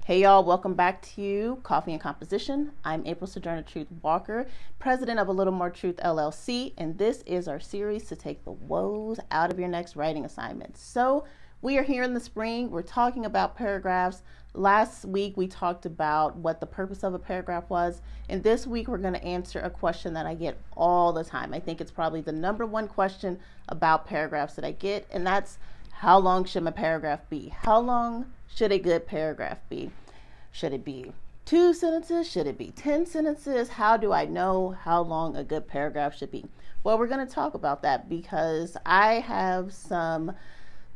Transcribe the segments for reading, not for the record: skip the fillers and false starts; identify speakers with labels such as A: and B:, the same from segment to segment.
A: Hey y'all, welcome back to Coffee and Composition. I'm April Sojourner Truth Walker, president of A Little More Truth LLC, and this is our series to take the woes out of your next writing assignment. So we are here in the spring. We're talking about paragraphs. Last week we talked about what the purpose of a paragraph was, and this week we're going to answer a question that I get all the time. I think it's probably the number one question about paragraphs that I get, and that's how long should my paragraph be? How long should a good paragraph be? Should it be 2 sentences? Should it be 10 sentences? How do I know how long a good paragraph should be? Well, we're going to talk about that because I have some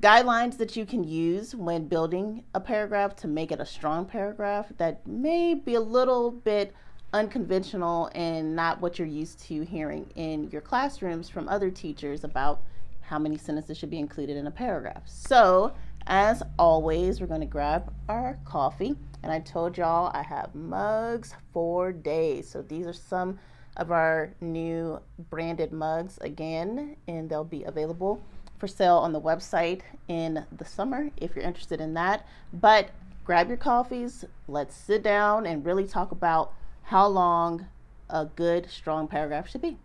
A: guidelines that you can use when building a paragraph to make it a strong paragraph that may be a little bit unconventional and not what you're used to hearing in your classrooms from other teachers about how many sentences should be included in a paragraph. So, as always, we're going to grab our coffee, and I told y'all I have mugs for days. So these are some of our new branded mugs again, and they'll be available for sale on the website in the summer if you're interested in that. But grab your coffees, let's sit down and really talk about how long a good, strong paragraph should be.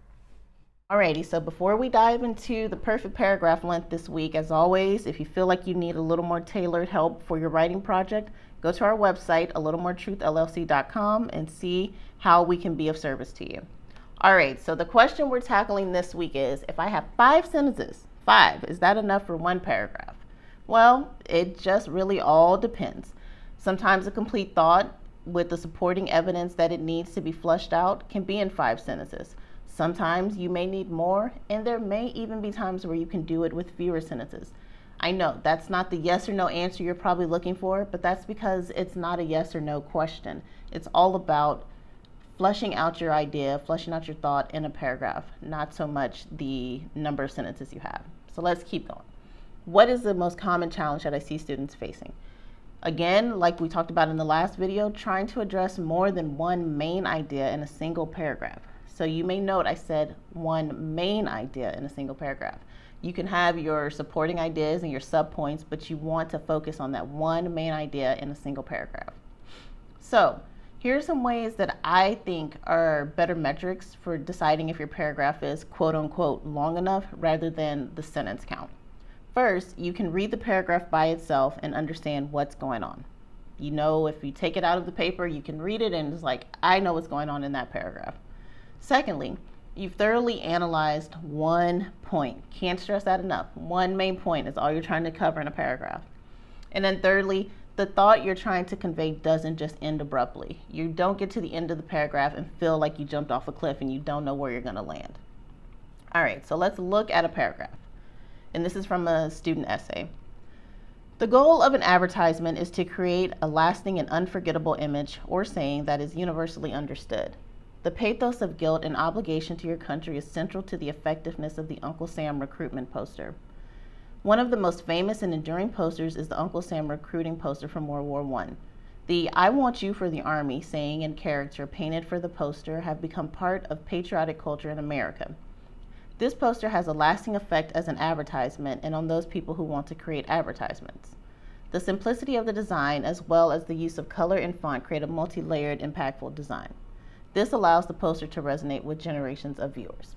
A: Alrighty, so before we dive into the perfect paragraph length this week, as always, if you feel like you need a little more tailored help for your writing project, go to our website, alittlemortruthllc.com, and see how we can be of service to you. Alright, so the question we're tackling this week is, if I have 5 sentences, 5, is that enough for one paragraph? Well, it just really all depends. Sometimes a complete thought with the supporting evidence that it needs to be fleshed out can be in 5 sentences. Sometimes you may need more, and there may even be times where you can do it with fewer sentences. I know that's not the yes or no answer you're probably looking for, but that's because it's not a yes or no question. It's all about fleshing out your idea, fleshing out your thought in a paragraph, not so much the number of sentences you have. So let's keep going. What is the most common challenge that I see students facing? Again, like we talked about in the last video, trying to address more than one main idea in a single paragraph. So you may note I said one main idea in a single paragraph. You can have your supporting ideas and your subpoints, but you want to focus on that one main idea in a single paragraph. So here are some ways that I think are better metrics for deciding if your paragraph is quote unquote long enough rather than the sentence count. First, you can read the paragraph by itself and understand what's going on. You know, if you take it out of the paper, you can read it and it's like, I know what's going on in that paragraph. Secondly, you've thoroughly analyzed one point. Can't stress that enough. One main point is all you're trying to cover in a paragraph. And then thirdly, the thought you're trying to convey doesn't just end abruptly. You don't get to the end of the paragraph and feel like you jumped off a cliff and you don't know where you're going to land. All right, so let's look at a paragraph. And this is from a student essay. The goal of an advertisement is to create a lasting and unforgettable image or saying that is universally understood. The pathos of guilt and obligation to your country is central to the effectiveness of the Uncle Sam recruitment poster. One of the most famous and enduring posters is the Uncle Sam recruiting poster from World War I. The "I want you for the Army" saying and character painted for the poster have become part of patriotic culture in America. This poster has a lasting effect as an advertisement and on those people who want to create advertisements. The simplicity of the design as well as the use of color and font create a multi-layered, impactful design. This allows the poster to resonate with generations of viewers.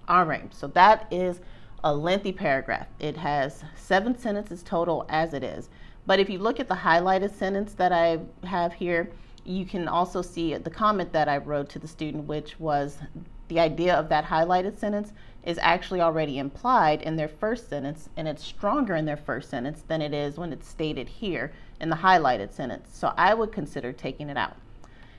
A: All right, so that is a lengthy paragraph. It has 7 sentences total as it is. But if you look at the highlighted sentence that I have here, you can also see the comment that I wrote to the student, which was the idea of that highlighted sentence is actually already implied in their first sentence, and it's stronger in their first sentence than it is when it's stated here in the highlighted sentence. So I would consider taking it out.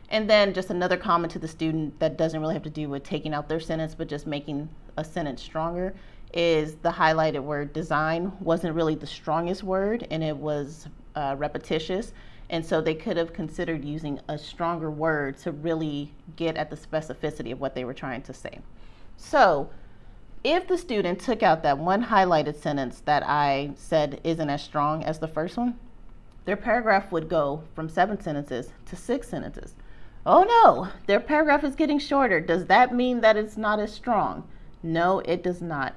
A: And then just another comment to the student that doesn't really have to do with taking out their sentence, but just making a sentence stronger, is the highlighted word design wasn't really the strongest word, and it was repetitious. And so they could have considered using a stronger word to really get at the specificity of what they were trying to say. So if the student took out that one highlighted sentence that I said isn't as strong as the first one, their paragraph would go from 7 sentences to 6 sentences. Oh no, their paragraph is getting shorter. Does that mean that it's not as strong? No, it does not.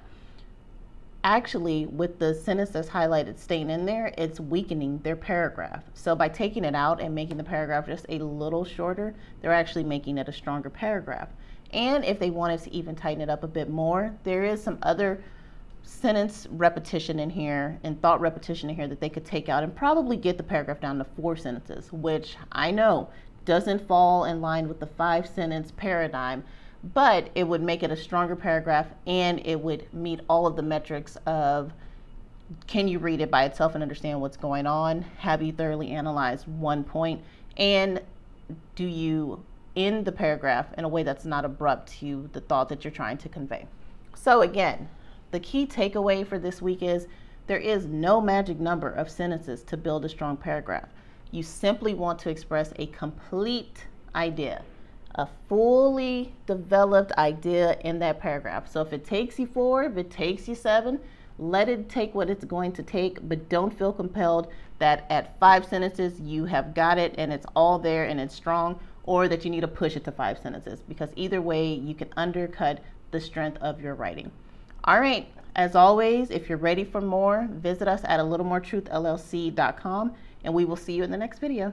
A: actually, with the sentence that's highlighted staying in there, it's weakening their paragraph. So by taking it out and making the paragraph just a little shorter, they're actually making it a stronger paragraph. And if they wanted to even tighten it up a bit more, there is some other sentence repetition in here and thought repetition in here that they could take out and probably get the paragraph down to 4 sentences, which I know doesn't fall in line with the 5-sentence paradigm, but it would make it a stronger paragraph, and it would meet all of the metrics of, can you read it by itself and understand what's going on? Have you thoroughly analyzed one point? And do you end the paragraph in a way that's not abrupt to the thought that you're trying to convey? So again, the key takeaway for this week is there is no magic number of sentences to build a strong paragraph. You simply want to express a complete idea, a fully developed idea in that paragraph. So if it takes you 4, if it takes you 7, let it take what it's going to take, but don't feel compelled that at 5 sentences you have got it and it's all there and it's strong, or that you need to push it to 5 sentences, because either way you can undercut the strength of your writing. All right, as always, if you're ready for more, visit us at alittlemoretruthllc.com, and we will see you in the next video.